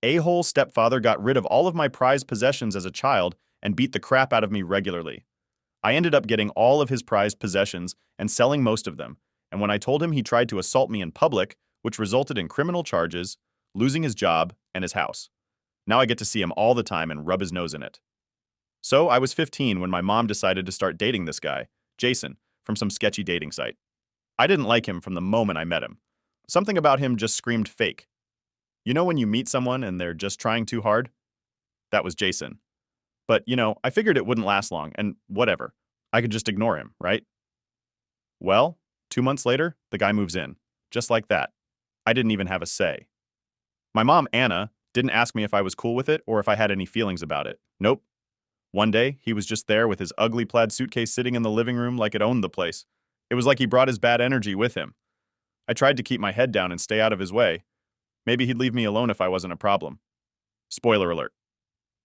A-hole stepfather got rid of all of my prized possessions as a child and beat the crap out of me regularly. I ended up getting all of his prized possessions and selling most of them, and when I told him he tried to assault me in public, which resulted in criminal charges, losing his job, and his house. Now I get to see him all the time and rub his nose in it. So I was 15 when my mom decided to start dating this guy, Jason, from some sketchy dating site. I didn't like him from the moment I met him. Something about him just screamed fake. You know when you meet someone and they're just trying too hard? That was Jason. But, I figured it wouldn't last long, and whatever. I could just ignore him, right? Well, 2 months later, the guy moves in. Just like that. I didn't even have a say. My mom, Anna, didn't ask me if I was cool with it or if I had any feelings about it. Nope. One day, he was just there with his ugly plaid suitcase sitting in the living room like it owned the place. It was like he brought his bad energy with him. I tried to keep my head down and stay out of his way. Maybe he'd leave me alone if I wasn't a problem. Spoiler alert.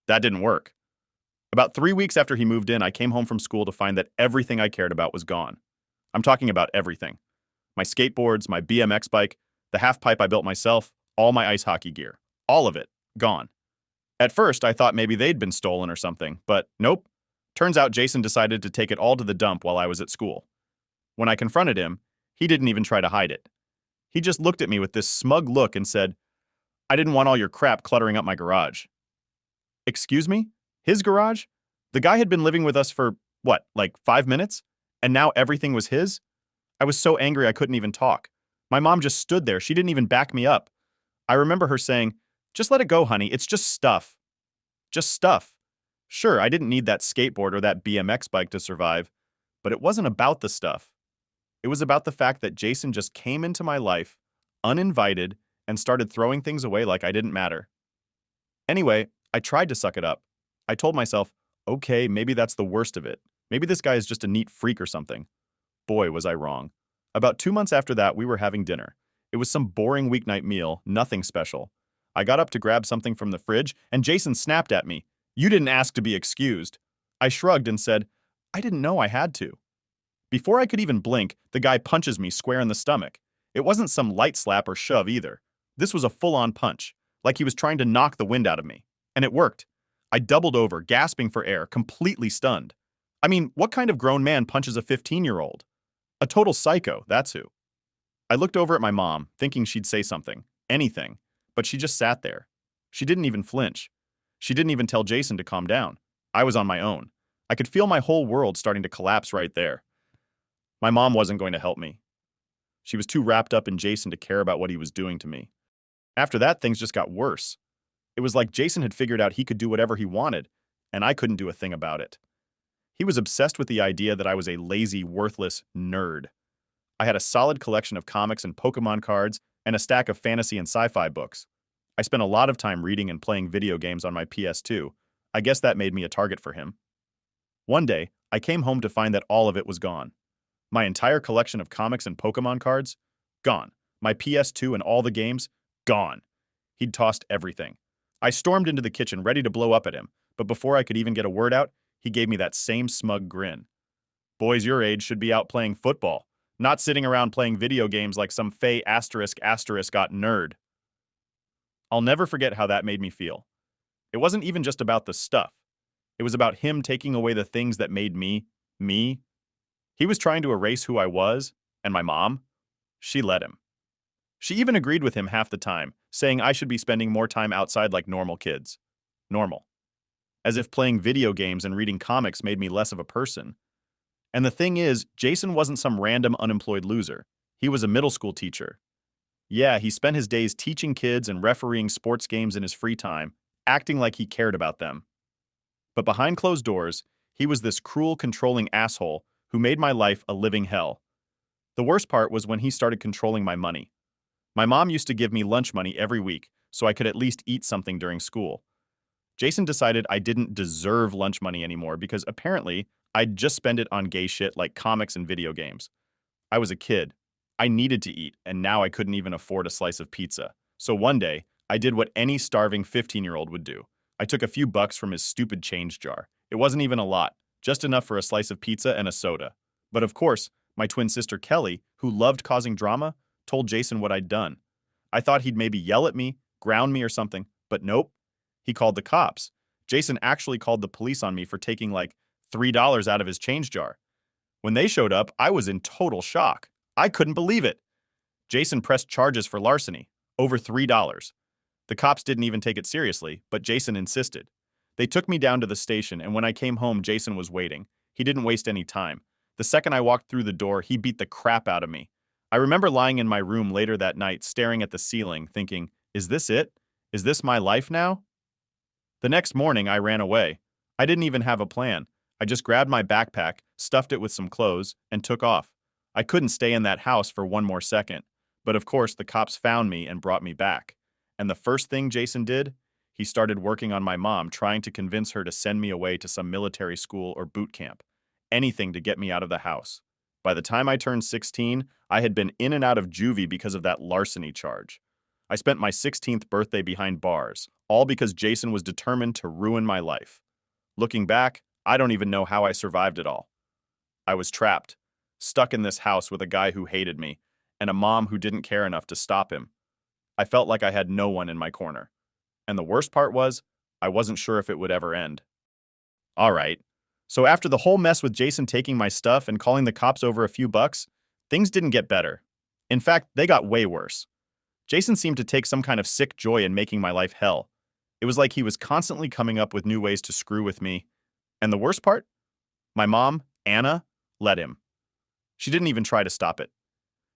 That didn't work. About 3 weeks after he moved in, I came home from school to find that everything I cared about was gone. I'm talking about everything. My skateboards, my BMX bike, the half pipe I built myself, all my ice hockey gear. All of it. Gone. At first, I thought maybe they'd been stolen or something, but nope. Turns out Jason decided to take it all to the dump while I was at school. When I confronted him, he didn't even try to hide it. He just looked at me with this smug look and said, "I didn't want all your crap cluttering up my garage." Excuse me? His garage? The guy had been living with us for, what, like 5 minutes? And now everything was his? I was so angry I couldn't even talk. My mom just stood there. She didn't even back me up. I remember her saying, "Just let it go, honey. It's just stuff." Just stuff. Sure, I didn't need that skateboard or that BMX bike to survive, but it wasn't about the stuff. It was about the fact that Jason just came into my life, uninvited, and started throwing things away like I didn't matter. Anyway, I tried to suck it up. I told myself, okay, maybe that's the worst of it. Maybe this guy is just a neat freak or something. Boy, was I wrong. About 2 months after that, we were having dinner. It was some boring weeknight meal, nothing special. I got up to grab something from the fridge, and Jason snapped at me. "You didn't ask to be excused." I shrugged and said, "I didn't know I had to." Before I could even blink, the guy punches me square in the stomach. It wasn't some light slap or shove either. This was a full-on punch, like he was trying to knock the wind out of me. And it worked. I doubled over, gasping for air, completely stunned. I mean, what kind of grown man punches a 15-year-old? A total psycho, that's who. I looked over at my mom, thinking she'd say something, anything, but she just sat there. She didn't even flinch. She didn't even tell Jason to calm down. I was on my own. I could feel my whole world starting to collapse right there. My mom wasn't going to help me. She was too wrapped up in Jason to care about what he was doing to me. After that, things just got worse. It was like Jason had figured out he could do whatever he wanted, and I couldn't do a thing about it. He was obsessed with the idea that I was a lazy, worthless nerd. I had a solid collection of comics and Pokemon cards and a stack of fantasy and sci-fi books. I spent a lot of time reading and playing video games on my PS2. I guess that made me a target for him. One day, I came home to find that all of it was gone. My entire collection of comics and Pokemon cards? Gone. My PS2 and all the games? Gone. He'd tossed everything. I stormed into the kitchen ready to blow up at him, but before I could even get a word out, he gave me that same smug grin. Boys your age should be out playing football, not sitting around playing video games like some fey asterisk got nerd. I'll never forget how that made me feel. It wasn't even just about the stuff. It was about him taking away the things that made me, me. He was trying to erase who I was, and my mom, she let him. She even agreed with him half the time, saying I should be spending more time outside like normal kids. Normal. As if playing video games and reading comics made me less of a person. And the thing is, Jason wasn't some random unemployed loser. He was a middle school teacher. Yeah, he spent his days teaching kids and refereeing sports games in his free time, acting like he cared about them. But behind closed doors, he was this cruel, controlling asshole who made my life a living hell. The worst part was when he started controlling my money. My mom used to give me lunch money every week, so I could at least eat something during school. Jason decided I didn't deserve lunch money anymore because apparently I'd just spend it on gay shit like comics and video games. I was a kid. I needed to eat, and now I couldn't even afford a slice of pizza. So one day, I did what any starving 15-year-old would do. I took a few bucks from his stupid change jar. It wasn't even a lot, just enough for a slice of pizza and a soda. But of course, my twin sister Kelly, who loved causing drama, told Jason what I'd done. I thought he'd maybe yell at me, ground me or something, But nope, he called the cops. Jason actually called the police on me for taking like $3 out of his change jar. When they showed up, I was in total shock. I couldn't believe it. Jason pressed charges for larceny, over $3. The cops didn't even take it seriously, but Jason insisted. They took me down to the station, and when I came home, Jason was waiting. He didn't waste any time. The second I walked through the door, he beat the crap out of me. I remember lying in my room later that night, staring at the ceiling, thinking, is this it? Is this my life now? The next morning, I ran away. I didn't even have a plan. I just grabbed my backpack, stuffed it with some clothes, and took off. I couldn't stay in that house for one more second. But of course, the cops found me and brought me back. And the first thing Jason did, he started working on my mom, trying to convince her to send me away to some military school or boot camp. Anything to get me out of the house. By the time I turned 16, I had been in and out of juvie because of that larceny charge. I spent my 16th birthday behind bars, all because Jason was determined to ruin my life. Looking back, I don't even know how I survived it all. I was trapped, stuck in this house with a guy who hated me, and a mom who didn't care enough to stop him. I felt like I had no one in my corner. And the worst part was, I wasn't sure if it would ever end. All right. So after the whole mess with Jason taking my stuff and calling the cops over a few bucks, things didn't get better. In fact, they got way worse. Jason seemed to take some kind of sick joy in making my life hell. It was like he was constantly coming up with new ways to screw with me. And the worst part? My mom, Anna, let him. She didn't even try to stop it.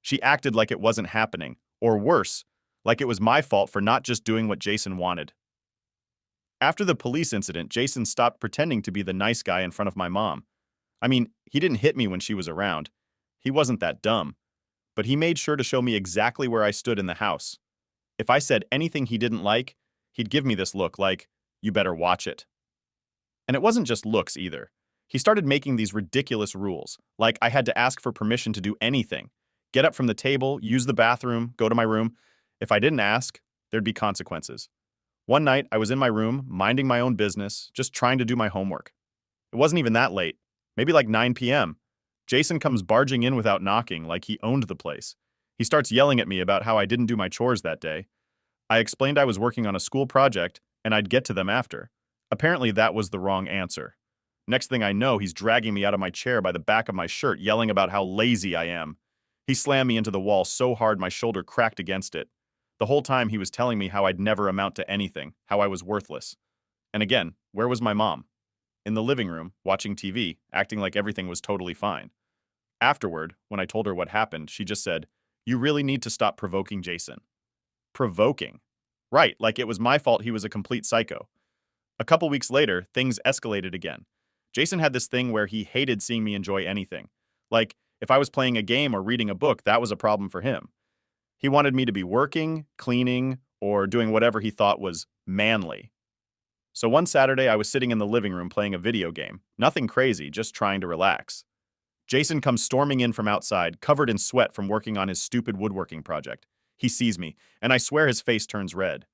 She acted like it wasn't happening, or worse, like it was my fault for not just doing what Jason wanted. After the police incident, Jason stopped pretending to be the nice guy in front of my mom. I mean, he didn't hit me when she was around. He wasn't that dumb. But he made sure to show me exactly where I stood in the house. If I said anything he didn't like, he'd give me this look like, you better watch it. And it wasn't just looks either. He started making these ridiculous rules, like I had to ask for permission to do anything. Get up from the table, use the bathroom, go to my room. If I didn't ask, there'd be consequences. One night, I was in my room, minding my own business, just trying to do my homework. It wasn't even that late, maybe like 9 p.m. Jason comes barging in without knocking, like he owned the place. He starts yelling at me about how I didn't do my chores that day. I explained I was working on a school project, and I'd get to them after. Apparently, that was the wrong answer. Next thing I know, he's dragging me out of my chair by the back of my shirt, yelling about how lazy I am. He slammed me into the wall so hard my shoulder cracked against it. The whole time he was telling me how I'd never amount to anything, how I was worthless. And again, where was my mom? In the living room, watching TV, acting like everything was totally fine. Afterward, when I told her what happened, she just said, "You really need to stop provoking Jason." Provoking. Right, like it was my fault he was a complete psycho. A couple weeks later, things escalated again. Jason had this thing where he hated seeing me enjoy anything. Like, if I was playing a game or reading a book, that was a problem for him. He wanted me to be working, cleaning, or doing whatever he thought was manly. So one Saturday, I was sitting in the living room playing a video game. Nothing crazy, just trying to relax. Jason comes storming in from outside, covered in sweat from working on his stupid woodworking project. He sees me, and I swear his face turns red.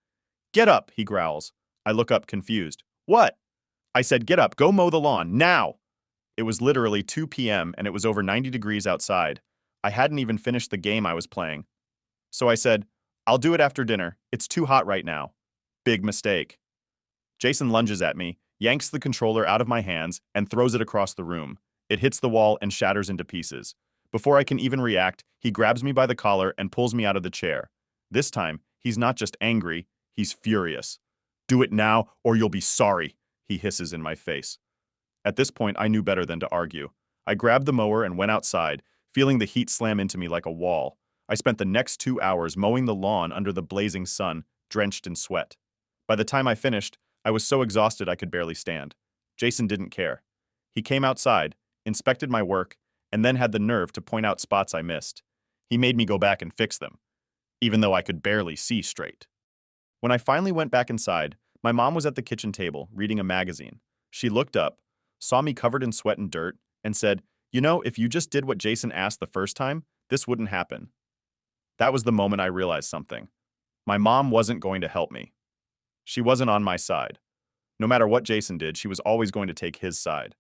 "Get up," he growls. I look up, confused. "What?" I said, "Get up, go mow the lawn, now!" It was literally 2 p.m., and it was over 90 degrees outside. I hadn't even finished the game I was playing. So I said, "I'll do it after dinner. It's too hot right now." Big mistake. Jason lunges at me, yanks the controller out of my hands, and throws it across the room. It hits the wall and shatters into pieces. Before I can even react, he grabs me by the collar and pulls me out of the chair. This time, he's not just angry, he's furious. "Do it now, or you'll be sorry," he hisses in my face. At this point, I knew better than to argue. I grabbed the mower and went outside, feeling the heat slam into me like a wall. I spent the next 2 hours mowing the lawn under the blazing sun, drenched in sweat. By the time I finished, I was so exhausted I could barely stand. Jason didn't care. He came outside, inspected my work, and then had the nerve to point out spots I missed. He made me go back and fix them, even though I could barely see straight. When I finally went back inside, my mom was at the kitchen table, reading a magazine. She looked up, saw me covered in sweat and dirt, and said, "You know, if you just did what Jason asked the first time, this wouldn't happen." That was the moment I realized something. My mom wasn't going to help me. She wasn't on my side. No matter what Jason did, she was always going to take his side.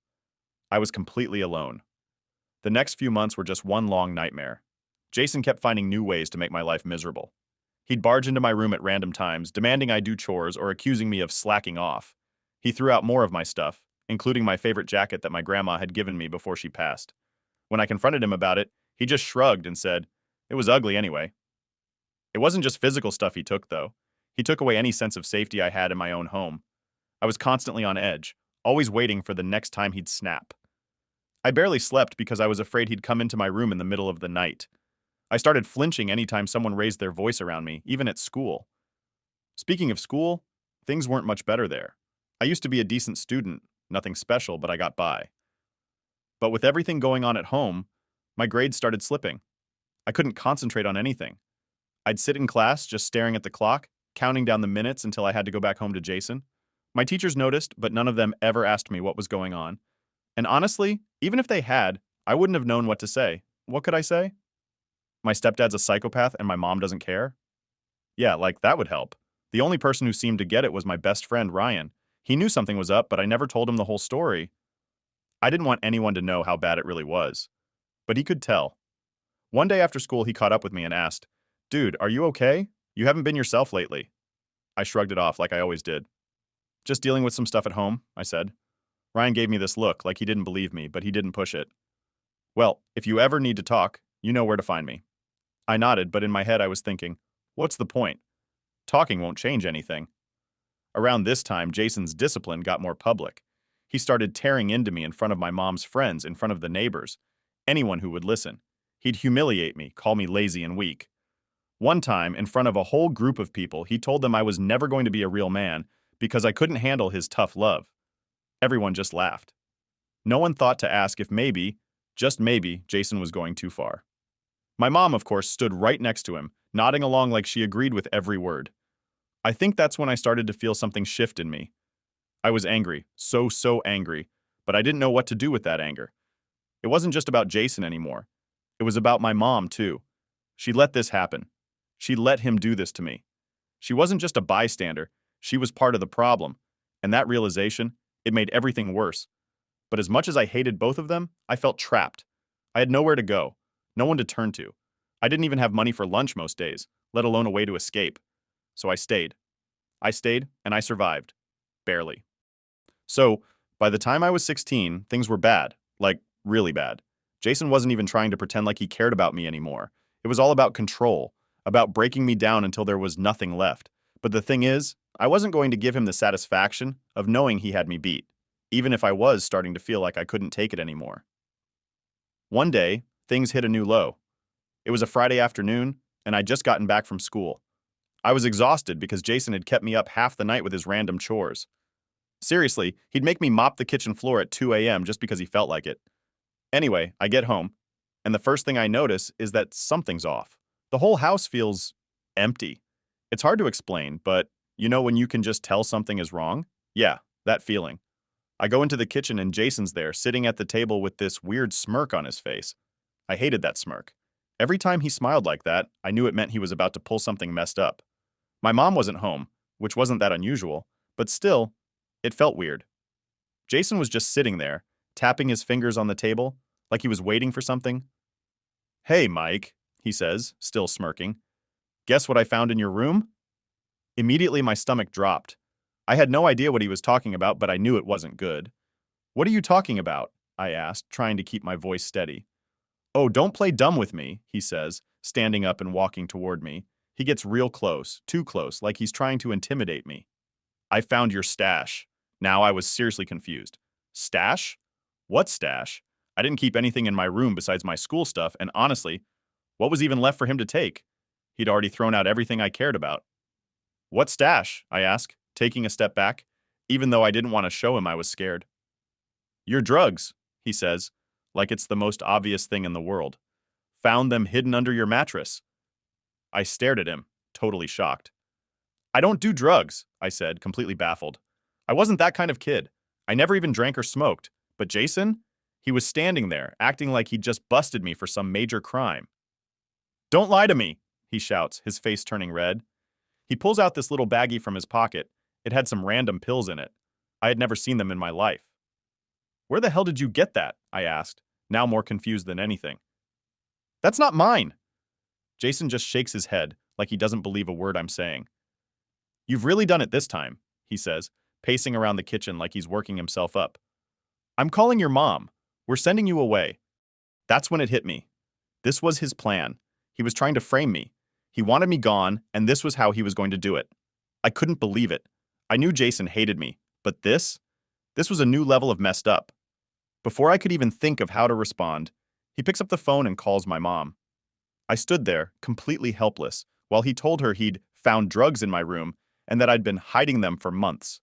I was completely alone. The next few months were just one long nightmare. Jason kept finding new ways to make my life miserable. He'd barge into my room at random times, demanding I do chores or accusing me of slacking off. He threw out more of my stuff, including my favorite jacket that my grandma had given me before she passed. When I confronted him about it, he just shrugged and said, "It was ugly anyway." It wasn't just physical stuff he took, though. He took away any sense of safety I had in my own home. I was constantly on edge, always waiting for the next time he'd snap. I barely slept because I was afraid he'd come into my room in the middle of the night. I started flinching anytime someone raised their voice around me, even at school. Speaking of school, things weren't much better there. I used to be a decent student, nothing special, but I got by. But with everything going on at home, my grades started slipping. I couldn't concentrate on anything. I'd sit in class just staring at the clock, counting down the minutes until I had to go back home to Jason. My teachers noticed, but none of them ever asked me what was going on. And honestly, even if they had, I wouldn't have known what to say. What could I say? My stepdad's a psychopath and my mom doesn't care? Yeah, like that would help. The only person who seemed to get it was my best friend, Ryan. He knew something was up, but I never told him the whole story. I didn't want anyone to know how bad it really was. But he could tell. One day after school, he caught up with me and asked, "Dude, are you okay? You haven't been yourself lately." I shrugged it off like I always did. "Just dealing with some stuff at home," I said. Ryan gave me this look like he didn't believe me, but he didn't push it. "Well, if you ever need to talk, you know where to find me." I nodded, but in my head I was thinking, what's the point? Talking won't change anything. Around this time, Jason's discipline got more public. He started tearing into me in front of my mom's friends, in front of the neighbors, anyone who would listen. He'd humiliate me, call me lazy and weak. One time, in front of a whole group of people, he told them I was never going to be a real man because I couldn't handle his tough love. Everyone just laughed. No one thought to ask if maybe, just maybe, Jason was going too far. My mom, of course, stood right next to him, nodding along like she agreed with every word. I think that's when I started to feel something shift in me. I was angry, so angry, but I didn't know what to do with that anger. It wasn't just about Jason anymore. It was about my mom, too. She let this happen. She let him do this to me. She wasn't just a bystander, she was part of the problem, and that realization, it made everything worse. But as much as I hated both of them, I felt trapped. I had nowhere to go, no one to turn to. I didn't even have money for lunch most days, let alone a way to escape. So I stayed. I stayed, and I survived. Barely. So, by the time I was 16, things were bad. Like, really bad. Jason wasn't even trying to pretend like he cared about me anymore. It was all about control, about breaking me down until there was nothing left. But the thing is, I wasn't going to give him the satisfaction of knowing he had me beat, even if I was starting to feel like I couldn't take it anymore. One day, things hit a new low. It was a Friday afternoon, and I'd just gotten back from school. I was exhausted because Jason had kept me up half the night with his random chores. Seriously, he'd make me mop the kitchen floor at 2 a.m. just because he felt like it. Anyway, I get home, and the first thing I notice is that something's off. The whole house feels empty. It's hard to explain, but you know when you can just tell something is wrong? Yeah, that feeling. I go into the kitchen and Jason's there, sitting at the table with this weird smirk on his face. I hated that smirk. Every time he smiled like that, I knew it meant he was about to pull something messed up. My mom wasn't home, which wasn't that unusual, but still, it felt weird. Jason was just sitting there, tapping his fingers on the table, like he was waiting for something. "Hey, Mike," he says, still smirking. "Guess what I found in your room?" Immediately my stomach dropped. I had no idea what he was talking about, but I knew it wasn't good. "What are you talking about?" I asked, trying to keep my voice steady. "Oh, don't play dumb with me," he says, standing up and walking toward me. He gets real close, too close, like he's trying to intimidate me. "I found your stash." Now I was seriously confused. Stash? What stash? I didn't keep anything in my room besides my school stuff, and honestly, what was even left for him to take? He'd already thrown out everything I cared about. "What stash?" I ask, taking a step back, even though I didn't want to show him I was scared. "Your drugs," he says, like it's the most obvious thing in the world. "Found them hidden under your mattress." I stared at him, totally shocked. "I don't do drugs," I said, completely baffled. I wasn't that kind of kid. I never even drank or smoked. But Jason? He was standing there, acting like he'd just busted me for some major crime. "Don't lie to me," he shouts, his face turning red. He pulls out this little baggie from his pocket. It had some random pills in it. I had never seen them in my life. "Where the hell did you get that?" I asked, now more confused than anything. "That's not mine." Jason just shakes his head, like he doesn't believe a word I'm saying. "You've really done it this time," he says, pacing around the kitchen like he's working himself up. "I'm calling your mom. We're sending you away." That's when it hit me. This was his plan. He was trying to frame me. He wanted me gone, and this was how he was going to do it. I couldn't believe it. I knew Jason hated me, but this was a new level of messed up. Before I could even think of how to respond, he picks up the phone and calls my mom. I stood there, completely helpless, while he told her he'd found drugs in my room and that I'd been hiding them for months.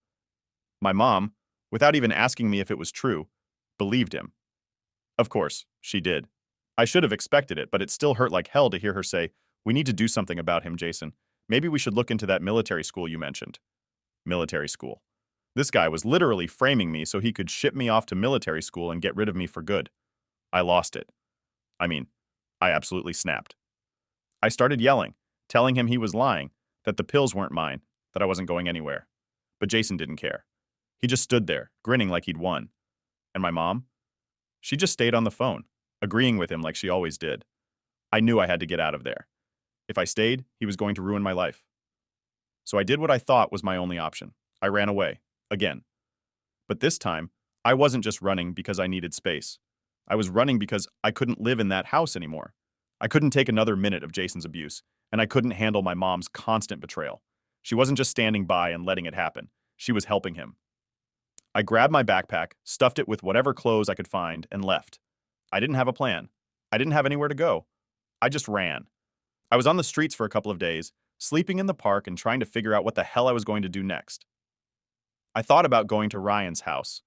My mom, without even asking me if it was true, believed him. Of course, she did. I should have expected it, but it still hurt like hell to hear her say, "We need to do something about him, Jason. Maybe we should look into that military school you mentioned." Military school. This guy was literally framing me so he could ship me off to military school and get rid of me for good. I lost it. I mean, I absolutely snapped. I started yelling, telling him he was lying, that the pills weren't mine, that I wasn't going anywhere. But Jason didn't care. He just stood there, grinning like he'd won. And my mom? She just stayed on the phone, agreeing with him like she always did. I knew I had to get out of there. If I stayed, he was going to ruin my life. So I did what I thought was my only option. I ran away. Again. But this time, I wasn't just running because I needed space. I was running because I couldn't live in that house anymore. I couldn't take another minute of Jason's abuse, and I couldn't handle my mom's constant betrayal. She wasn't just standing by and letting it happen. She was helping him. I grabbed my backpack, stuffed it with whatever clothes I could find, and left. I didn't have a plan. I didn't have anywhere to go. I just ran. I was on the streets for a couple of days, sleeping in the park and trying to figure out what the hell I was going to do next. I thought about going to Ryan's house,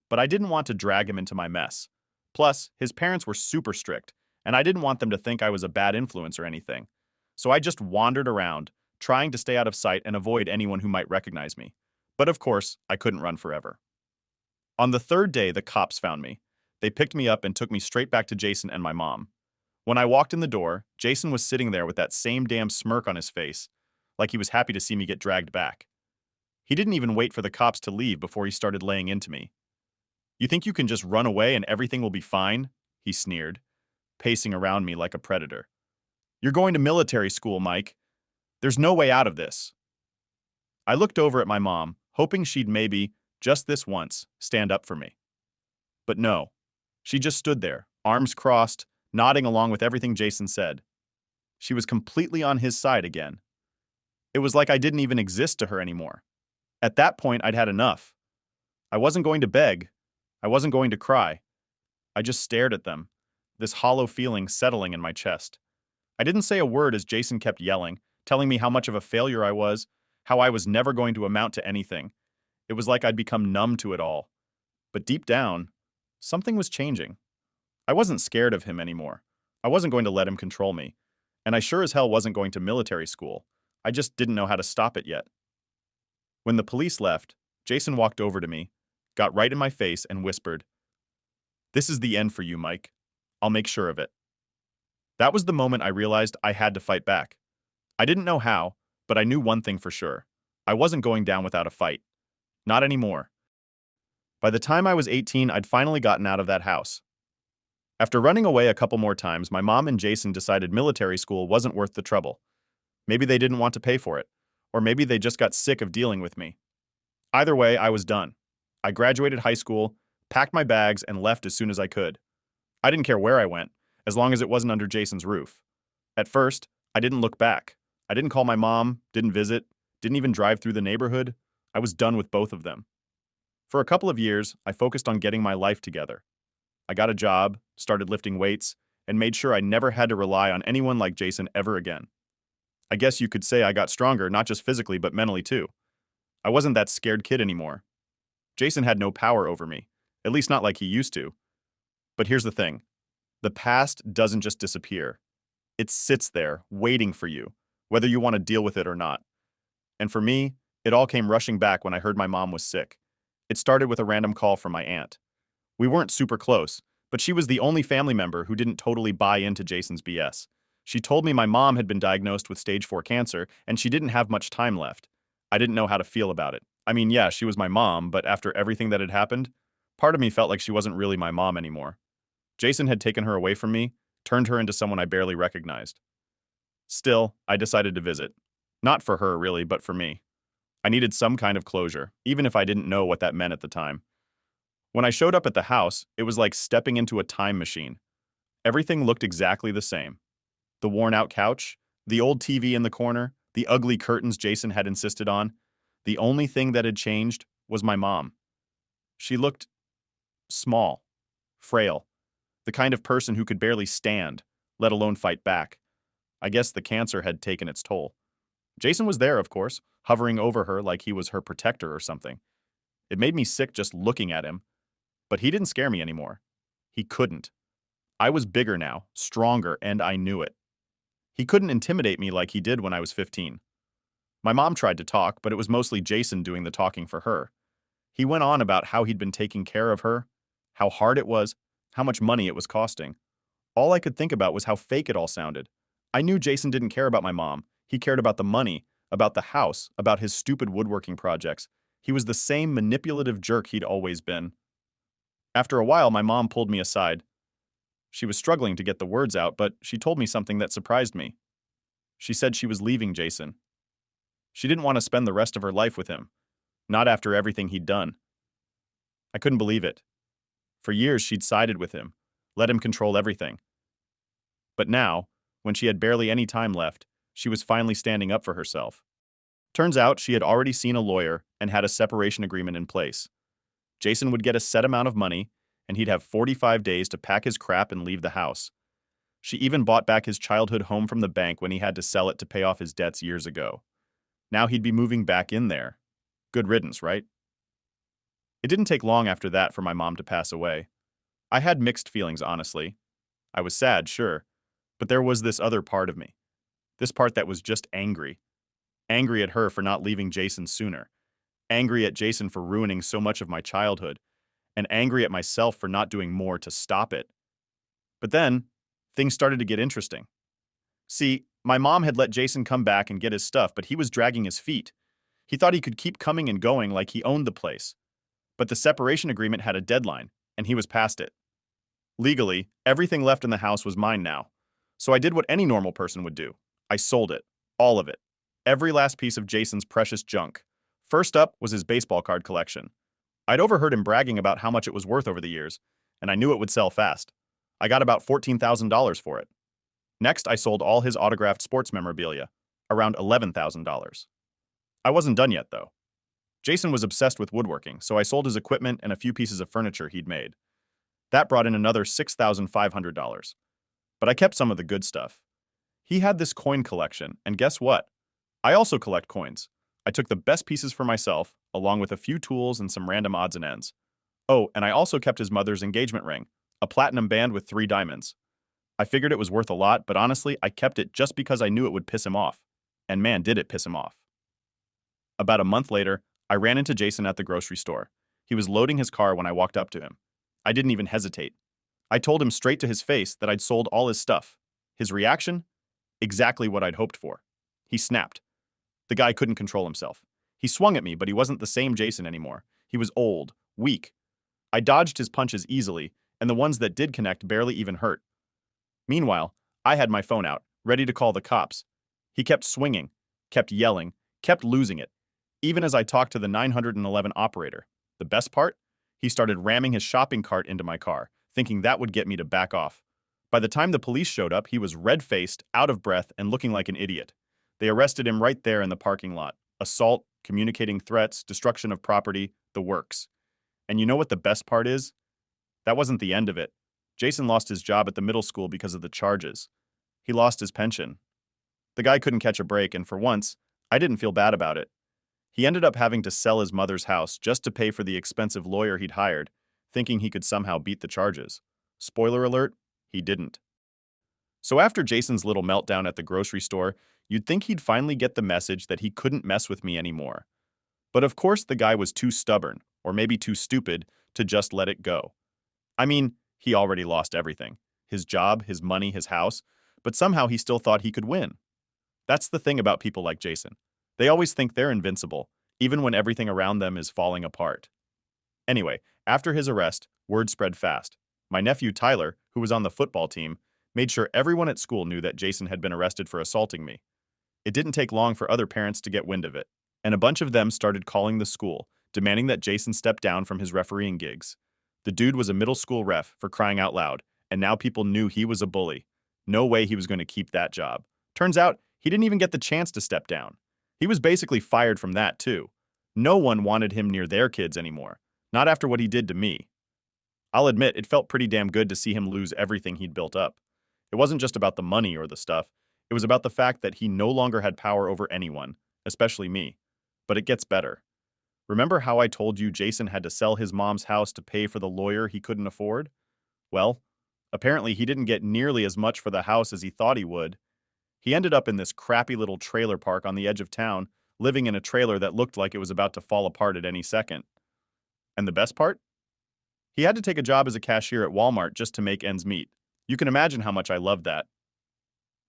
but I didn't want to drag him into my mess. Plus, his parents were super strict, and I didn't want them to think I was a bad influence or anything. So I just wandered around, trying to stay out of sight and avoid anyone who might recognize me. But of course, I couldn't run forever. On the third day, the cops found me. They picked me up and took me straight back to Jason and my mom. When I walked in the door, Jason was sitting there with that same damn smirk on his face, like he was happy to see me get dragged back. He didn't even wait for the cops to leave before he started laying into me. "You think you can just run away and everything will be fine?" he sneered, pacing around me like a predator. "You're going to military school, Mike. There's no way out of this." I looked over at my mom, hoping she'd maybe, just this once, stand up for me. But no. She just stood there, arms crossed, nodding along with everything Jason said. She was completely on his side again. It was like I didn't even exist to her anymore. At that point, I'd had enough. I wasn't going to beg. I wasn't going to cry. I just stared at them, this hollow feeling settling in my chest. I didn't say a word as Jason kept yelling, telling me how much of a failure I was, how I was never going to amount to anything. It was like I'd become numb to it all. But deep down, something was changing. I wasn't scared of him anymore. I wasn't going to let him control me. And I sure as hell wasn't going to military school. I just didn't know how to stop it yet. When the police left, Jason walked over to me, got right in my face, and whispered, "This is the end for you, Mike. I'll make sure of it." That was the moment I realized I had to fight back. I didn't know how, but I knew one thing for sure. I wasn't going down without a fight. Not anymore. By the time I was 18, I'd finally gotten out of that house. After running away a couple more times, my mom and Jason decided military school wasn't worth the trouble. Maybe they didn't want to pay for it, or maybe they just got sick of dealing with me. Either way, I was done. I graduated high school, packed my bags, and left as soon as I could. I didn't care where I went, as long as it wasn't under Jason's roof. At first, I didn't look back. I didn't call my mom, didn't visit, didn't even drive through the neighborhood. I was done with both of them. For a couple of years, I focused on getting my life together. I got a job, started lifting weights, and made sure I never had to rely on anyone like Jason ever again. I guess you could say I got stronger, not just physically, but mentally too. I wasn't that scared kid anymore. Jason had no power over me, at least not like he used to. But here's the thing. The past doesn't just disappear. It sits there, waiting for you, whether you want to deal with it or not. And for me, it all came rushing back when I heard my mom was sick. It started with a random call from my aunt. We weren't super close, but she was the only family member who didn't totally buy into Jason's BS. She told me my mom had been diagnosed with stage 4 cancer, and she didn't have much time left. I didn't know how to feel about it. I mean, yeah, she was my mom, but after everything that had happened, part of me felt like she wasn't really my mom anymore. Jason had taken her away from me, turned her into someone I barely recognized. Still, I decided to visit. Not for her, really, but for me. I needed some kind of closure, even if I didn't know what that meant at the time. When I showed up at the house, it was like stepping into a time machine. Everything looked exactly the same. The worn-out couch, the old TV in the corner, the ugly curtains Jason had insisted on. The only thing that had changed was my mom. She looked small, frail, the kind of person who could barely stand, let alone fight back. I guess the cancer had taken its toll. Jason was there, of course, hovering over her like he was her protector or something. It made me sick just looking at him, but he didn't scare me anymore. He couldn't. I was bigger now, stronger, and I knew it. He couldn't intimidate me like he did when I was 15. My mom tried to talk, but it was mostly Jason doing the talking for her. He went on about how he'd been taking care of her, how hard it was, how much money it was costing. All I could think about was how fake it all sounded. I knew Jason didn't care about my mom. He cared about the money, about the house, about his stupid woodworking projects. He was the same manipulative jerk he'd always been. After a while, my mom pulled me aside. She was struggling to get the words out, but she told me something that surprised me. She said she was leaving Jason. She didn't want to spend the rest of her life with him, not after everything he'd done. I couldn't believe it. For years, she'd sided with him, let him control everything. But now, when she had barely any time left, she was finally standing up for herself. Turns out she had already seen a lawyer and had a separation agreement in place. Jason would get a set amount of money, and he'd have 45 days to pack his crap and leave the house. She even bought back his childhood home from the bank when he had to sell it to pay off his debts years ago. Now he'd be moving back in there. Good riddance, right? It didn't take long after that for my mom to pass away. I had mixed feelings, honestly. I was sad, sure, but there was this other part of me. This part that was just angry. Angry at her for not leaving Jason sooner. Angry at Jason for ruining so much of my childhood. And angry at myself for not doing more to stop it. But then, things started to get interesting. See, my mom had let Jason come back and get his stuff, but he was dragging his feet. He thought he could keep coming and going like he owned the place. But the separation agreement had a deadline, and he was past it. Legally, everything left in the house was mine now. So I did what any normal person would do. I sold it. All of it. Every last piece of Jason's precious junk. First up was his baseball card collection. I'd overheard him bragging about how much it was worth over the years, and I knew it would sell fast. I got about $14,000 for it. Next, I sold all his autographed sports memorabilia, around $11,000. I wasn't done yet, though. Jason was obsessed with woodworking, so I sold his equipment and a few pieces of furniture he'd made. That brought in another $6,500. But I kept some of the good stuff. He had this coin collection, and guess what? I also collect coins. I took the best pieces for myself, along with a few tools and some random odds and ends. Oh, and I also kept his mother's engagement ring, a platinum band with 3 diamonds. I figured it was worth a lot, but honestly, I kept it just because I knew it would piss him off. And man, did it piss him off. About a month later, I ran into Jason at the grocery store. He was loading his car when I walked up to him. I didn't even hesitate. I told him straight to his face that I'd sold all his stuff. His reaction? Exactly what I'd hoped for. He snapped. The guy couldn't control himself. He swung at me, but he wasn't the same Jason anymore. He was old, weak. I dodged his punches easily, and the ones that did connect barely even hurt. Meanwhile, I had my phone out, ready to call the cops. He kept swinging, kept yelling, kept losing it, even as I talked to the 911 operator. The best part? He started ramming his shopping cart into my car, thinking that would get me to back off. By the time the police showed up, he was red-faced, out of breath, and looking like an idiot. They arrested him right there in the parking lot. Assault, communicating threats, destruction of property, the works. And you know what the best part is? That wasn't the end of it. Jason lost his job at the middle school because of the charges. He lost his pension. The guy couldn't catch a break, and for once, I didn't feel bad about it. He ended up having to sell his mother's house just to pay for the expensive lawyer he'd hired, thinking he could somehow beat the charges. Spoiler alert, he didn't. So after Jason's little meltdown at the grocery store, you'd think he'd finally get the message that he couldn't mess with me anymore. But of course the guy was too stubborn, or maybe too stupid, to just let it go. I mean, he already lost everything. His job, his money, his house, but somehow he still thought he could win. That's the thing about people like Jason. They always think they're invincible, even when everything around them is falling apart. Anyway, after his arrest, word spread fast. My nephew Tyler, who was on the football team, made sure everyone at school knew that Jason had been arrested for assaulting me. It didn't take long for other parents to get wind of it, and a bunch of them started calling the school, demanding that Jason step down from his refereeing gigs. The dude was a middle school ref, for crying out loud, and now people knew he was a bully. No way he was going to keep that job. Turns out, he didn't even get the chance to step down. He was basically fired from that, too. No one wanted him near their kids anymore, not after what he did to me. I'll admit, it felt pretty damn good to see him lose everything he'd built up. It wasn't just about the money or the stuff, it was about the fact that he no longer had power over anyone, especially me. But it gets better. Remember how I told you Jason had to sell his mom's house to pay for the lawyer he couldn't afford? Well, apparently he didn't get nearly as much for the house as he thought he would. He ended up in this crappy little trailer park on the edge of town, living in a trailer that looked like it was about to fall apart at any second. And the best part? He had to take a job as a cashier at Walmart just to make ends meet. You can imagine how much I loved that.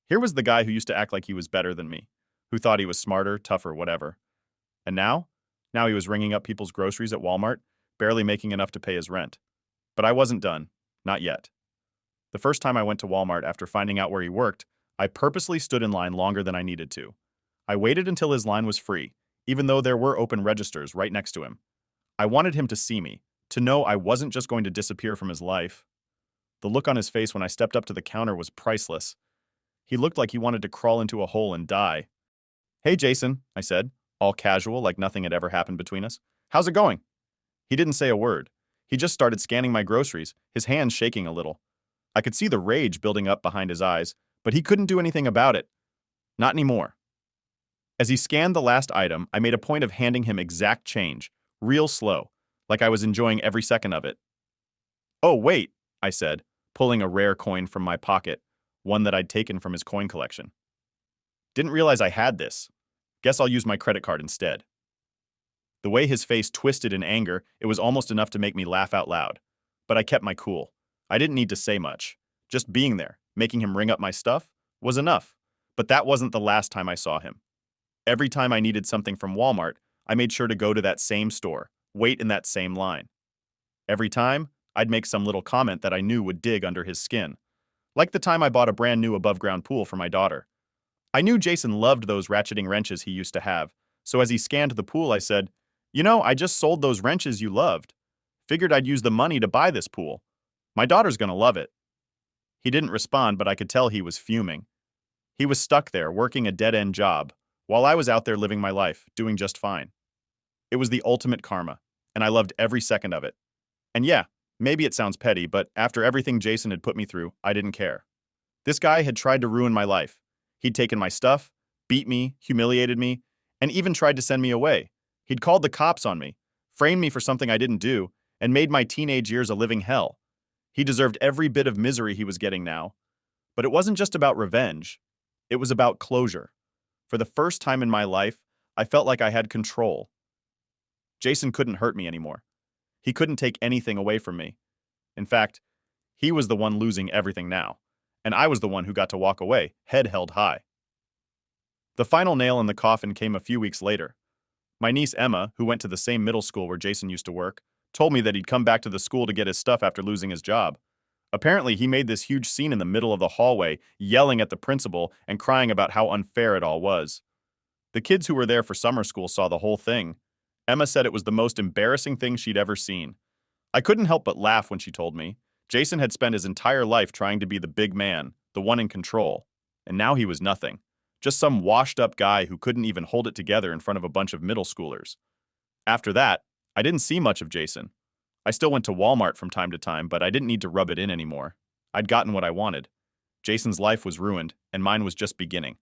Here was the guy who used to act like he was better than me, who thought he was smarter, tougher, whatever. And now? Now he was ringing up people's groceries at Walmart, barely making enough to pay his rent. But I wasn't done. Not yet. The first time I went to Walmart after finding out where he worked, I purposely stood in line longer than I needed to. I waited until his line was free, even though there were open registers right next to him. I wanted him to see me, to know I wasn't just going to disappear from his life. The look on his face when I stepped up to the counter was priceless. He looked like he wanted to crawl into a hole and die. "Hey, Jason," I said, all casual, like nothing had ever happened between us. "How's it going?" He didn't say a word. He just started scanning my groceries, his hands shaking a little. I could see the rage building up behind his eyes, but he couldn't do anything about it. Not anymore. As he scanned the last item, I made a point of handing him exact change, real slow, like I was enjoying every second of it. "Oh, wait," I said, pulling a rare coin from my pocket, one that I'd taken from his coin collection. "Didn't realize I had this. Guess I'll use my credit card instead." The way his face twisted in anger, it was almost enough to make me laugh out loud. But I kept my cool. I didn't need to say much. Just being there, making him ring up my stuff, was enough. But that wasn't the last time I saw him. Every time I needed something from Walmart, I made sure to go to that same store, wait in that same line. Every time, I'd make some little comment that I knew would dig under his skin. Like the time I bought a brand new above-ground pool for my daughter. I knew Jason loved those ratcheting wrenches he used to have, so as he scanned the pool, I said, "You know, I just sold those wrenches you loved. Figured I'd use the money to buy this pool. My daughter's gonna love it." He didn't respond, but I could tell he was fuming. He was stuck there, working a dead-end job, while I was out there living my life, doing just fine. It was the ultimate karma, and I loved every second of it. And yeah, maybe it sounds petty, but after everything Jason had put me through, I didn't care. This guy had tried to ruin my life. He'd taken my stuff, beat me, humiliated me, and even tried to send me away. He'd called the cops on me, framed me for something I didn't do, and made my teenage years a living hell. He deserved every bit of misery he was getting now. But it wasn't just about revenge. It was about closure. For the first time in my life, I felt like I had control. Jason couldn't hurt me anymore. He couldn't take anything away from me. In fact, he was the one losing everything now, and I was the one who got to walk away, head held high. The final nail in the coffin came a few weeks later. My niece Emma, who went to the same middle school where Jason used to work, told me that he'd come back to the school to get his stuff after losing his job. Apparently, he made this huge scene in the middle of the hallway, yelling at the principal and crying about how unfair it all was. The kids who were there for summer school saw the whole thing. Emma said it was the most embarrassing thing she'd ever seen. I couldn't help but laugh when she told me. Jason had spent his entire life trying to be the big man, the one in control, and now he was nothing. Just some washed-up guy who couldn't even hold it together in front of a bunch of middle schoolers. After that, I didn't see much of Jason. I still went to Walmart from time to time, but I didn't need to rub it in anymore. I'd gotten what I wanted. Jason's life was ruined, and mine was just beginning.